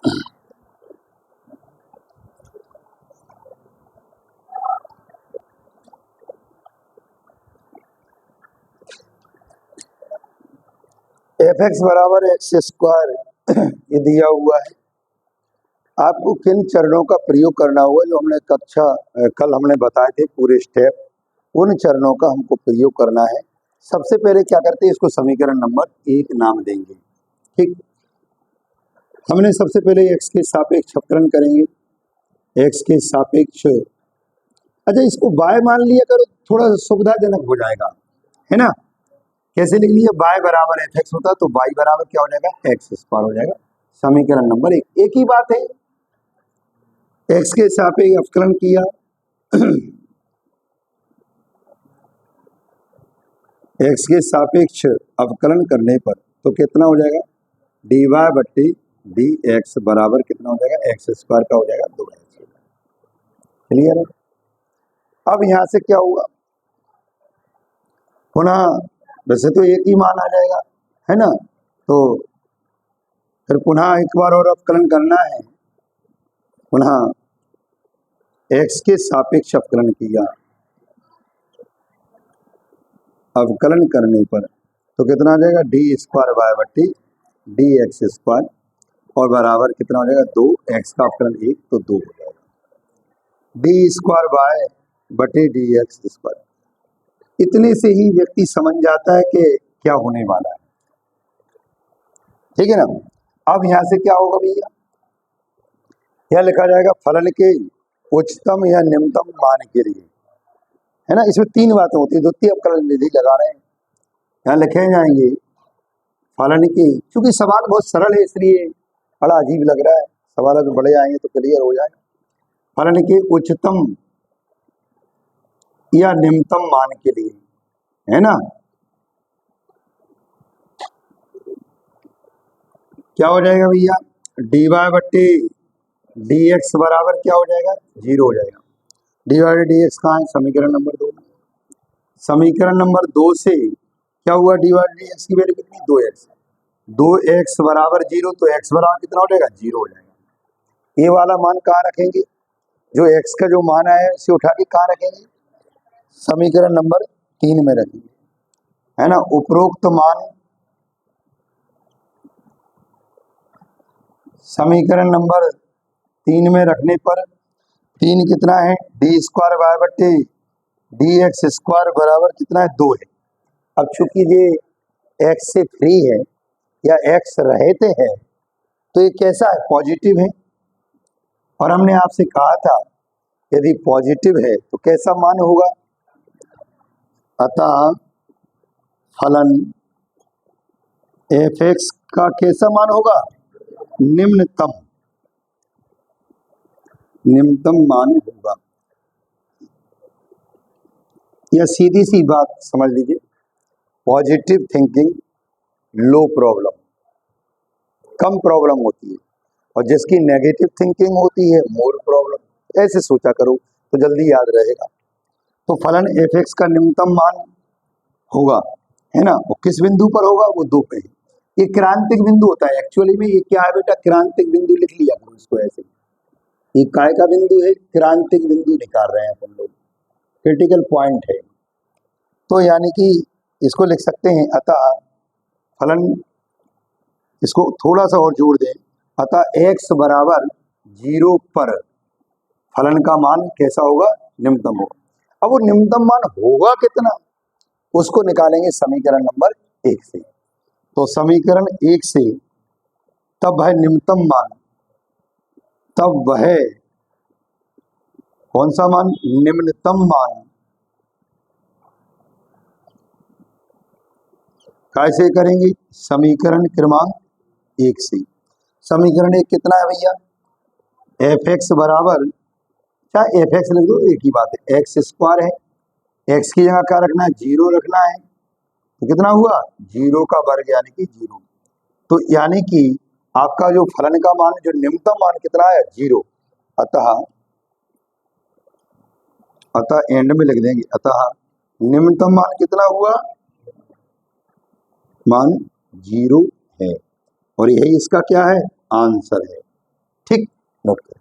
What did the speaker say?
F x बराबर x square ये दिया हुआ है। आपको किन चरणों का प्रयोग करना होगा जो हमने कल हमने बताए थे पूरे स्टेप, उन चरणों का हमको प्रयोग करना है। सबसे पहले क्या करते हैं, इसको समीकरण नंबर 1 नाम देंगे। ठीक, हमने सबसे पहले एक्स के सापेक्ष अवकलन करेंगे। एक्स के सापेक्ष, अच्छा इसको बाय मान लिया करो, थोड़ा सुविधाजनक हो जाएगा, है ना। कैसे लिख लिया, बाय बराबर एफ एक्स होता तो बाई बराबर क्या हो जाएगा, एक्स स्क्वायर हो जाएगा। समीकरण नंबर 1, एक ही बात है। एक्स के सापेक्ष अवकलन किया, एक्स के सापेक्ष अवकलन करने पर तो कितना हो जाएगा, डी वाई बट्टी डी एक्स बराबर कितना हो जाएगा, एक्स स्क्वायर का हो जाएगा 2x। क्लियर है। अब यहां से क्या हुआ, पुनः वैसे तो एक ही मान आ जाएगा, है ना, तो फिर पुनः एक बार और अवकलन करना है। पुनः एक्स के सापेक्ष अवकलन किया, अवकलन करने पर तो कितना आ जाएगा, डी स्क्वायर वाई बट्टी डी एक्स स्क्वायर और बराबर कितना हो जाएगा, 2x का अवकलन 1 तो 2 हो जाएगा। डी स्क्वायर वाई बटे डी एक्स स्क्वायर। इतने से ही व्यक्ति समझ जाता है कि क्या होने वाला है। ठीक है ना। अब यहां से क्या होगा भैया, यह लिखा जाएगा फलन के उच्चतम या निम्नतम मान के लिए, है ना। इसमें 3 बातें होती है, द्वितीय अवकलन विधि लगा रहे हैं, यहाँ लिखे जाएंगे फलन की। क्योंकि सवाल बहुत सरल है इसलिए बड़ा अजीब लग रहा है, सवाल अगर बड़े आएंगे तो क्लियर हो जाएगा। फलन के उच्चतम या निम्नतम मान के लिए, है ना, क्या हो जाएगा भैया, डी वाई बट्टी डी एक्स बराबर क्या हो जाएगा, 0 हो जाएगा। डी वाई डी एक्स कहाँ है, समीकरण नंबर 2। समीकरण नंबर 2 से क्या हुआ, डी वाई डी एक्स की वैल्यू कितनी, 2x। 2x बराबर 0 तो x बराबर कितना हो जाएगा, 0 हो जाएगा। ये वाला मान कहाँ रखेंगे, जो x का जो मान आया है इसे उठा के कहाँ रखेंगे, समीकरण नंबर 3 में रखेंगे, है ना। उपरोक्त मान समीकरण नंबर 3 में रखने पर 3 कितना है, डी स्क्वायर वाई बट्टी डी एक्स स्क्वायर बराबर कितना है, 2 है। अब चूंकि ये x से फ्री है या x रहते हैं तो ये कैसा है, पॉजिटिव है। और हमने आपसे कहा था यदि पॉजिटिव है तो कैसा मान होगा, अतः फलन एफ एक्स का कैसा मान होगा, निम्नतम मान होगा। यह सीधी सी बात समझ लीजिए, पॉजिटिव थिंकिंग लो प्रॉब्लम, कम प्रॉब्लम होती है, और जिसकी नेगेटिव थिंकिंग होती है मोर प्रॉब्लम। ऐसे सोचा करो तो जल्दी याद रहेगा। तो फलन एफ एक्स का निम्नतम मान होगा, है ना, वो किस बिंदु पर होगा, वो 2 पे। ये क्रांतिक बिंदु होता है एक्चुअली में, ये क्या है बेटा, क्रांतिक बिंदु लिख लिया करो इसको ऐसे। ये काय का बिंदु है, क्रांतिक बिंदु निकाल रहे हैं अपन लोग, क्रिटिकल पॉइंट है। तो यानी कि इसको लिख सकते हैं, अतः फलन, इसको थोड़ा सा और जोड़ दें, अतः x बराबर 0 पर फलन का मान कैसा होगा, निम्नतम होगा। अब वो निम्नतम मान होगा कितना, उसको निकालेंगे समीकरण नंबर 1 से। तो समीकरण 1 से तब है निम्नतम मान, तब वह कौन सा मान, निम्नतम मान कैसे करेंगे, समीकरण क्रमांक 1 से। समीकरण 1 कितना है भैया, एफ एक्स बराबर, चाहे एफ एक्स लिख दो एक ही बात है, एक्स स्क्वायर है, एक्स की जगह क्या रखना है, 0 रखना है, तो कितना हुआ, 0 का वर्ग यानी कि 0। तो यानी कि आपका जो फलन का मान, जो निम्नतम मान कितना है, 0। अतः एंड में लिख देंगे, अतः निम्नतम मान कितना हुआ, मान 0 है, और यही इसका क्या है, आंसर है। ठीक, नोट करें।